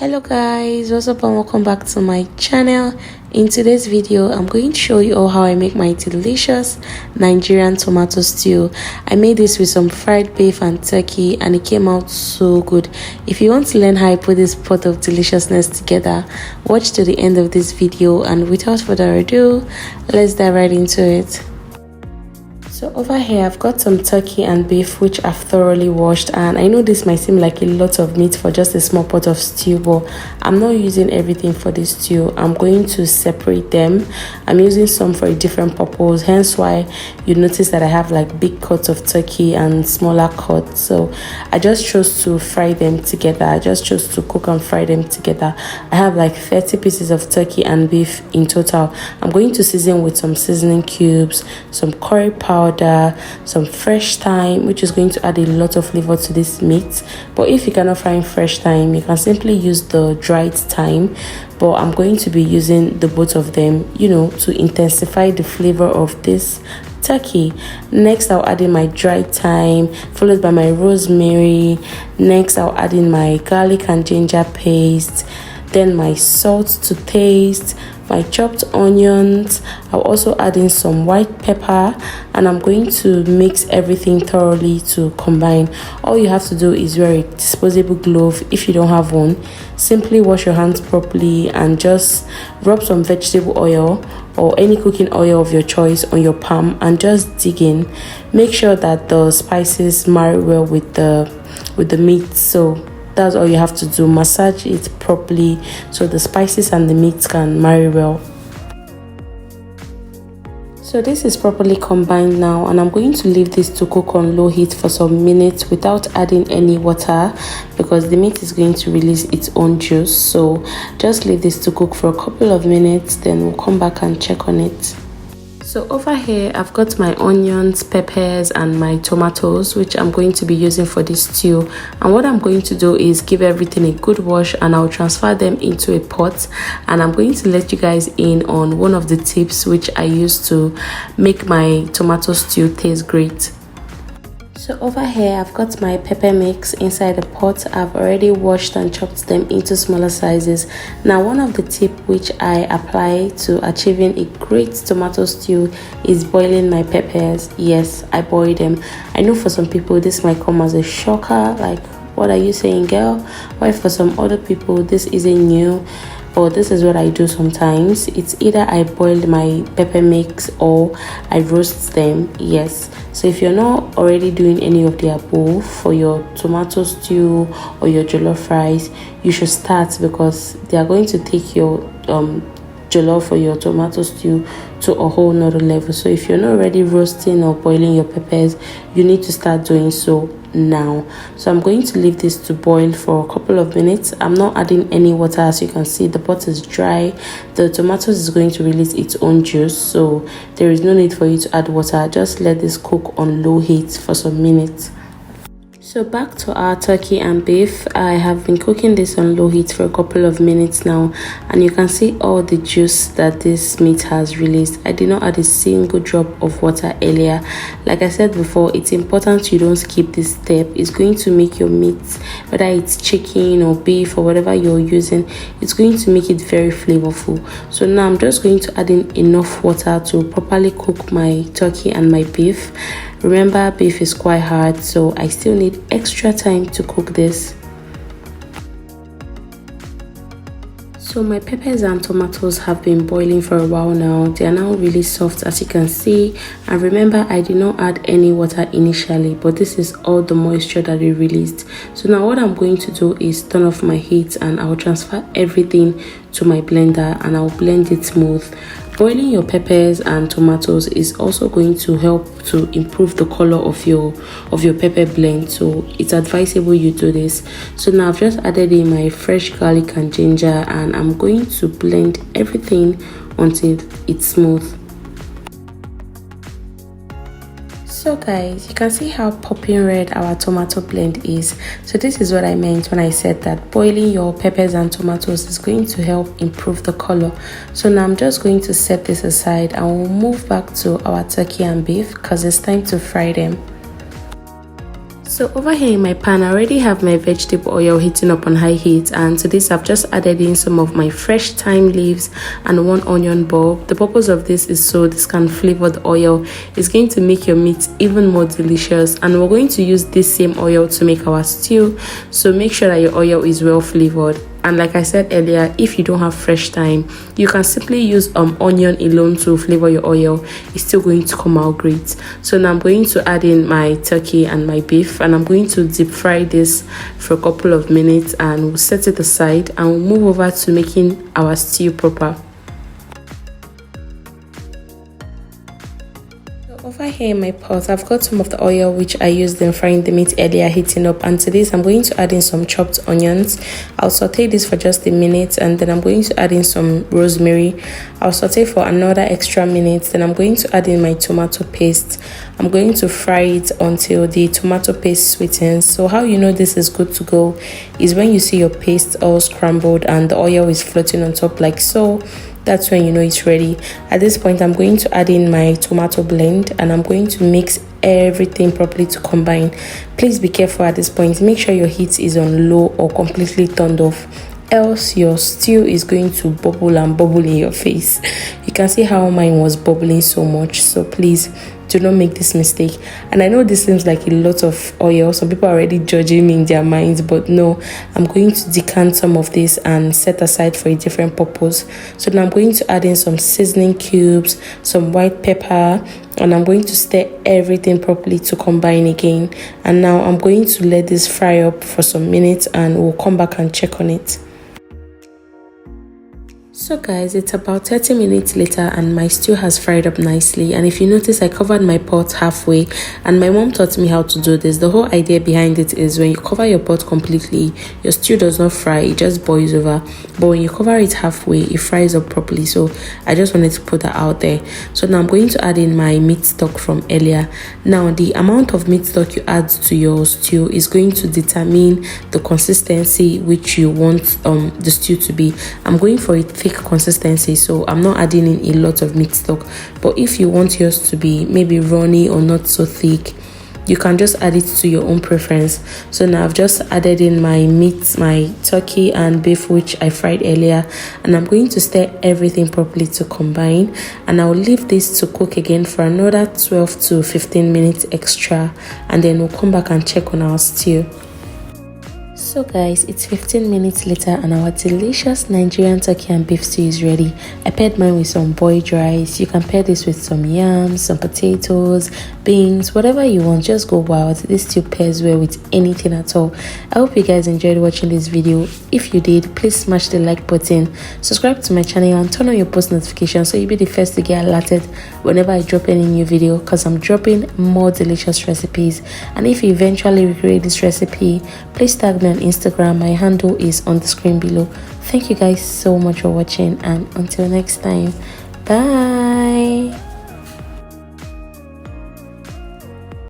Hello guys, what's up and welcome back to my channel. In today's video I'm going to show you all how I make my delicious Nigerian tomato stew. I made this with some fried beef and turkey and it came out so good. If you want to learn how I put this pot of deliciousness together, watch to the end of this video, and without further ado, let's dive right into it. So over here I've got some turkey and beef which I've thoroughly washed, and I know this might seem like a lot of meat for just a small pot of stew, but I'm not using everything for this stew. I'm going to separate them. I'm using some for a different purpose, hence why you notice that I have like big cuts of turkey and smaller cuts. So I just chose to fry them together. I just chose to cook and fry them together. I have like 30 pieces of turkey and beef in total. I'm going to season with some seasoning cubes, some curry powder, some fresh thyme, which is going to add a lot of flavor to this meat. But if you cannot find fresh thyme, you can simply use the dried thyme, but I'm going to be using the both of them, to intensify the flavor of this turkey. Next I'll add in my dried thyme, followed by my rosemary. Next I'll add in my garlic and ginger paste, then my salt to taste, my chopped onions. I'll also add in some white pepper, and I'm going to mix everything thoroughly to combine. All you have to do is wear a disposable glove. If you don't have one, simply wash your hands properly and just rub some vegetable oil or any cooking oil of your choice on your palm and just dig in. Make sure that the spices marry well with the meat. So that's all you have to do. Massage it properly so the spices and the meat can marry well. So this is properly combined now, and I'm going to leave this to cook on low heat for some minutes without adding any water, because the meat is going to release its own juice. So just leave this to cook for a couple of minutes, then we'll come back and check on it. So over here I've got my onions, peppers and my tomatoes, which I'm going to be using for this stew. And what I'm going to do is give everything a good wash, and I'll transfer them into a pot, and I'm going to let you guys in on one of the tips which I use to make my tomato stew taste great. So over here I've got my pepper mix inside the pot. I've already washed and chopped them into smaller sizes. Now one of the tips which I apply to achieving a great tomato stew is boiling my peppers. Yes, I boil them. I know for some people this might come as a shocker, like, what are you saying, girl? Why for some other people this isn't new, but this is what I do sometimes. It's either I boil my pepper mix or I roast them. Yes, so if you're not already doing any of the above for your tomato stew or your jollof rice, you should start, because they are going to take your jollof or your tomato stew to a whole nother level. So if you're not already roasting or boiling your peppers, you need to start doing so now. So I'm going to leave this to boil for a couple of minutes. I'm not adding any water. As you can see, the pot is dry. The tomatoes is going to release its own juice, so there is no need for you to add water. Just let this cook on low heat for some minutes. So back to our turkey and beef. I have been cooking this on low heat for a couple of minutes now, and you can see all the juice that this meat has released. I did not add a single drop of water earlier. Like I said before, it's important you don't skip this step. It's going to make your meat, whether it's chicken or beef or whatever you're using, it's going to make it very flavorful. So now I'm just going to add in enough water to properly cook my turkey and my beef. Remember, beef is quite hard, so I still need extra time to cook this. So my peppers and tomatoes have been boiling for a while now. They are now really soft, as you can see. And remember, I did not add any water initially, but this is all the moisture that it released. So now what I'm going to do is turn off my heat, and I'll transfer everything to my blender and I'll blend it smooth. Boiling your peppers and tomatoes is also going to help to improve the color of your pepper blend, so it's advisable you do this. So now I've just added in my fresh garlic and ginger, and I'm going to blend everything until it's smooth. So guys, you can see how popping red our tomato blend is. So this is what I meant when I said that boiling your peppers and tomatoes is going to help improve the color. So now I'm just going to set this aside and we'll move back to our turkey and beef, because it's time to fry them. So over here in my pan, I already have my vegetable oil heating up on high heat, and to this I've just added in some of my fresh thyme leaves and 1 onion bulb. The purpose of this is so this can flavor the oil. It's going to make your meat even more delicious, and we're going to use this same oil to make our stew, so make sure that your oil is well flavored. And like I said earlier, if you don't have fresh thyme, you can simply use onion alone to flavor your oil. It's still going to come out great. So now I'm going to add in my turkey and my beef, and I'm going to deep fry this for a couple of minutes, and we'll set it aside and we'll move over to making our stew proper. Over here in my pot, I've got some of the oil which I used in frying the meat earlier heating up, and to this I'm going to add in some chopped onions. I'll saute this for just a minute, and then I'm going to add in some rosemary. I'll saute for another extra minute, then I'm going to add in my tomato paste. I'm going to fry it until the tomato paste sweetens. So how you know this is good to go is when you see your paste all scrambled and the oil is floating on top like so. That's when you know it's ready. At this point, I'm going to add in my tomato blend, and I'm going to mix everything properly to combine. Please be careful at this point. Make sure your heat is on low or completely turned off, else your stew is going to bubble and bubble in your face. You can see how mine was bubbling so much, so please do not make this mistake. And I know this seems like a lot of oil, some people are already judging me in their minds, but no, I'm going to decant some of this and set aside for a different purpose. So now I'm going to add in some seasoning cubes, some white pepper, and I'm going to stir everything properly to combine again. And now I'm going to let this fry up for some minutes, and we'll come back and check on it. So guys, it's about 30 minutes later and my stew has fried up nicely, and if you notice I covered my pot halfway, and my mom taught me how to do this. The whole idea behind it is when you cover your pot completely, your stew does not fry, it just boils over, but when you cover it halfway, it fries up properly. So I just wanted to put that out there. So now I'm going to add in my meat stock from earlier. Now the amount of meat stock you add to your stew is going to determine the consistency which you want the stew to be. I'm going for a thick consistency, so I'm not adding in a lot of meat stock, but if you want yours to be maybe runny or not so thick, you can just add it to your own preference. So now I've just added in my meat, my turkey and beef which I fried earlier, and I'm going to stir everything properly to combine, and I'll leave this to cook again for another 12 to 15 minutes extra, and then we'll come back and check on our stew. So guys, it's 15 minutes later and our delicious Nigerian turkey and beef stew is ready. I paired mine with some boiled rice. You can pair this with some yams, some potatoes, beans, whatever you want. Just go wild. This stew pairs well with anything at all. I hope you guys enjoyed watching this video. If you did, please smash the like button, subscribe to my channel and turn on your post notifications so you'll be the first to get alerted whenever I drop any new video, because I'm dropping more delicious recipes. And if you eventually recreate this recipe, please tag me on Instagram. My handle is on the screen below. Thank you guys so much for watching, and until next time, bye.